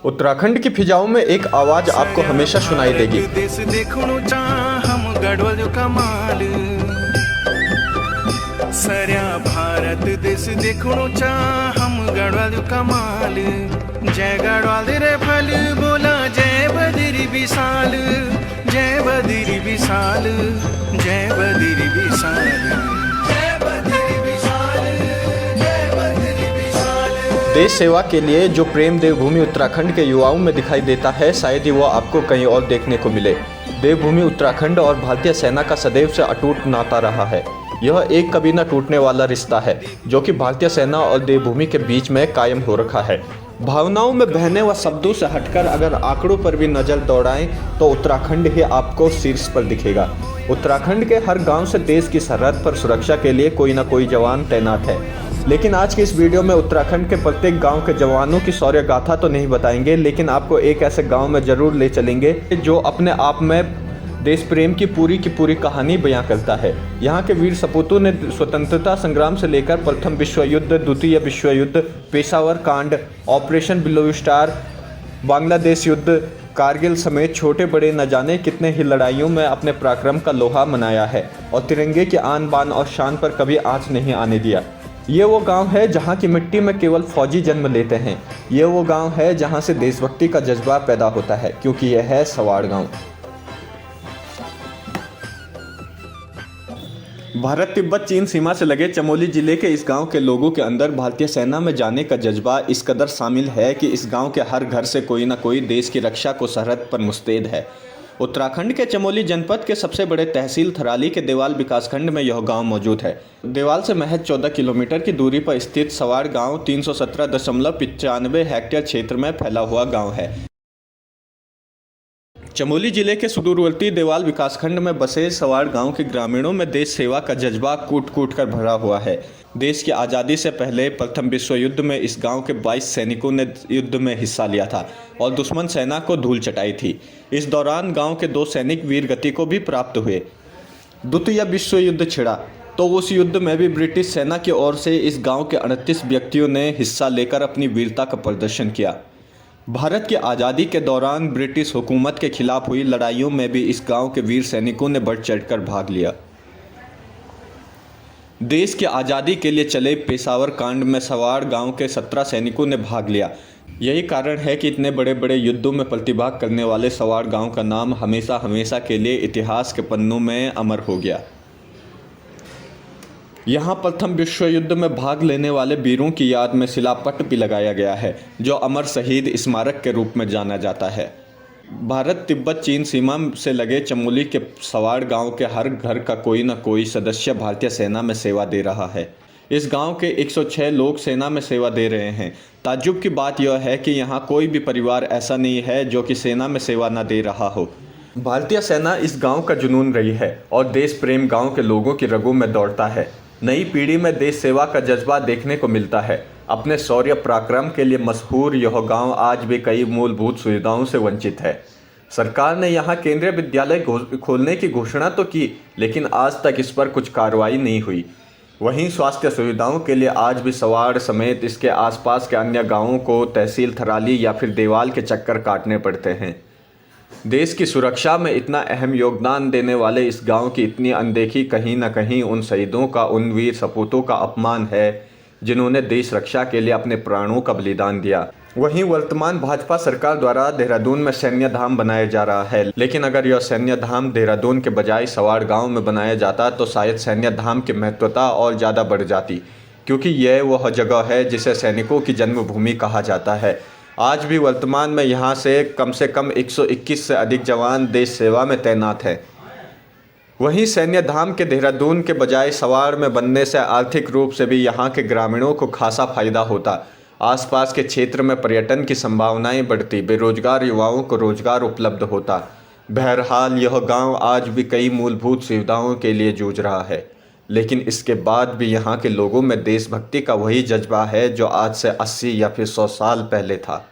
उत्तराखंड की फिजाओं में एक आवाज आपको हमेशा सुनाई देगी। देश देखणो हम गढ़वाल कमाल साऱ्या भारत देश देखणो हम गढ़वाल कमाल। जय गढ़वाल रे फल बोला जय बद्री विशाल, जय बद्री विशाल, जय बद्री विशाल, जय बद्री विशाल, जय बद्री विशाल। देश सेवा के लिए जो प्रेम देवभूमि उत्तराखंड के युवाओं में दिखाई देता है, शायद ही वो आपको कहीं और देखने को मिले। देवभूमि उत्तराखंड और भारतीय सेना का सदैव से अटूट नाता रहा है। यह एक कभी न टूटने वाला रिश्ता है जो कि भारतीय सेना और देवभूमि के बीच में कायम हो रखा है। भावनाओं में बहने व शब्दों से हटकर अगर आंकड़ों पर भी नज़र दौड़ाएं तो उत्तराखंड ही आपको शीर्ष पर दिखेगा। उत्तराखंड के हर गांव से देश की सरहद पर सुरक्षा के लिए कोई न कोई जवान तैनात है। लेकिन आज की इस वीडियो में उत्तराखंड के प्रत्येक गांव के जवानों की शौर्य गाथा तो नहीं बताएंगे, लेकिन आपको एक ऐसे गांव में जरूर ले चलेंगे जो अपने आप में देश प्रेम की पूरी कहानी बयां करता है। यहाँ के वीर सपूतों ने स्वतंत्रता संग्राम से लेकर प्रथम विश्व युद्ध, द्वितीय विश्व युद्ध, पेशावर कांड, ऑपरेशन ब्लू स्टार, बांग्लादेश युद्ध, कारगिल समेत छोटे बड़े न जाने कितने ही लड़ाइयों में अपने पराक्रम का लोहा मनाया है और तिरंगे की आन बान और शान पर कभी आंच नहीं आने दिया। ये वो गांव है जहां की मिट्टी में केवल फौजी जन्म लेते हैं। ये वो गांव है जहां से देशभक्ति का जज्बा पैदा होता है, क्योंकि यह है सवाड़ गांव। भारत तिब्बत चीन सीमा से लगे चमोली जिले के इस गांव के लोगों के अंदर भारतीय सेना में जाने का जज्बा इस कदर शामिल है कि इस गांव के हर घर से कोई ना कोई देश की रक्षा को सरहद पर मुस्तैद है। उत्तराखंड के चमोली जनपद के सबसे बड़े तहसील थराली के देवाल विकासखंड में यह गांव मौजूद है। देवाल से महज 14 किलोमीटर की दूरी पर स्थित सवाड़ गांव 317.95 हेक्टेयर क्षेत्र में फैला हुआ गांव है। चमोली जिले के सुदूरवर्ती देवाल विकासखंड में बसे सवाड़ गांव के ग्रामीणों में देश सेवा का जज्बा कूट कूट कर भरा हुआ है। देश की आज़ादी से पहले प्रथम विश्व युद्ध में इस गांव के 22 सैनिकों ने युद्ध में हिस्सा लिया था और दुश्मन सेना को धूल चटाई थी। इस दौरान गांव के 2 सैनिक वीर गति को भी प्राप्त हुए। द्वितीय विश्व युद्ध छिड़ा तो उस युद्ध में भी ब्रिटिश सेना की ओर से इस गाँव के 38 व्यक्तियों ने हिस्सा लेकर अपनी वीरता का प्रदर्शन किया। भारत की आज़ादी के दौरान ब्रिटिश हुकूमत के खिलाफ हुई लड़ाइयों में भी इस गांव के वीर सैनिकों ने बढ़ चढ़कर भाग लिया। देश की आज़ादी के लिए चले पेशावर कांड में सवाड़ गांव के 17 सैनिकों ने भाग लिया। यही कारण है कि इतने बड़े बड़े युद्धों में प्रतिभाग करने वाले सवाड़ गांव का नाम हमेशा हमेशा के लिए इतिहास के पन्नों में अमर हो गया। यहाँ प्रथम विश्व युद्ध में भाग लेने वाले वीरों की याद में शिलापट भी लगाया गया है, जो अमर शहीद स्मारक के रूप में जाना जाता है। भारत तिब्बत चीन सीमा से लगे चमोली के सवाड़ गांव के हर घर का कोई न कोई सदस्य भारतीय सेना में सेवा दे रहा है। इस गांव के 106 लोग सेना में सेवा दे रहे हैं। ताज्जुब की बात यह है कि यहाँ कोई भी परिवार ऐसा नहीं है जो कि सेना में सेवा न दे रहा हो। भारतीय सेना इस गाँव का जुनून रही है और देश प्रेम गाँव के लोगों की रगों में दौड़ता है। नई पीढ़ी में देश सेवा का जज्बा देखने को मिलता है। अपने शौर्य पराक्रम के लिए मशहूर यह गांव आज भी कई मूलभूत सुविधाओं से वंचित है। सरकार ने यहां केंद्रीय विद्यालय खोलने की घोषणा तो की, लेकिन आज तक इस पर कुछ कार्रवाई नहीं हुई। वहीं स्वास्थ्य सुविधाओं के लिए आज भी सवाड़ समेत इसके आसपास के अन्य गाँवों को तहसील थराली या फिर देवाल के चक्कर काटने पड़ते हैं। देश की सुरक्षा में इतना अहम योगदान देने वाले इस गांव की इतनी अनदेखी कहीं न कहीं उन शहीदों का, उन वीर सपूतों का अपमान है जिन्होंने देश रक्षा के लिए अपने प्राणों का बलिदान दिया। वहीं वर्तमान भाजपा सरकार द्वारा देहरादून में सैन्य धाम बनाया जा रहा है, लेकिन अगर यह सैन्य धाम देहरादून के बजाय सवाड़ गाँव में बनाया जाता तो शायद सैन्य धाम की महत्वता और ज़्यादा बढ़ जाती, क्योंकि यह वह जगह है जिसे सैनिकों की जन्मभूमि कहा जाता है। आज भी वर्तमान में यहाँ से कम 121 से अधिक जवान देश सेवा में तैनात हैं। वहीं सैन्य धाम के देहरादून के बजाय सवाड़ में बनने से आर्थिक रूप से भी यहाँ के ग्रामीणों को खासा फायदा होता। आसपास के क्षेत्र में पर्यटन की संभावनाएं बढ़ती, बेरोजगार युवाओं को रोजगार उपलब्ध होता। बहरहाल यह गांव आज भी कई मूलभूत सुविधाओं के लिए जूझ रहा है, लेकिन इसके बाद भी यहाँ के लोगों में देशभक्ति का वही जज्बा है जो आज से 80 या फिर 100 साल पहले था।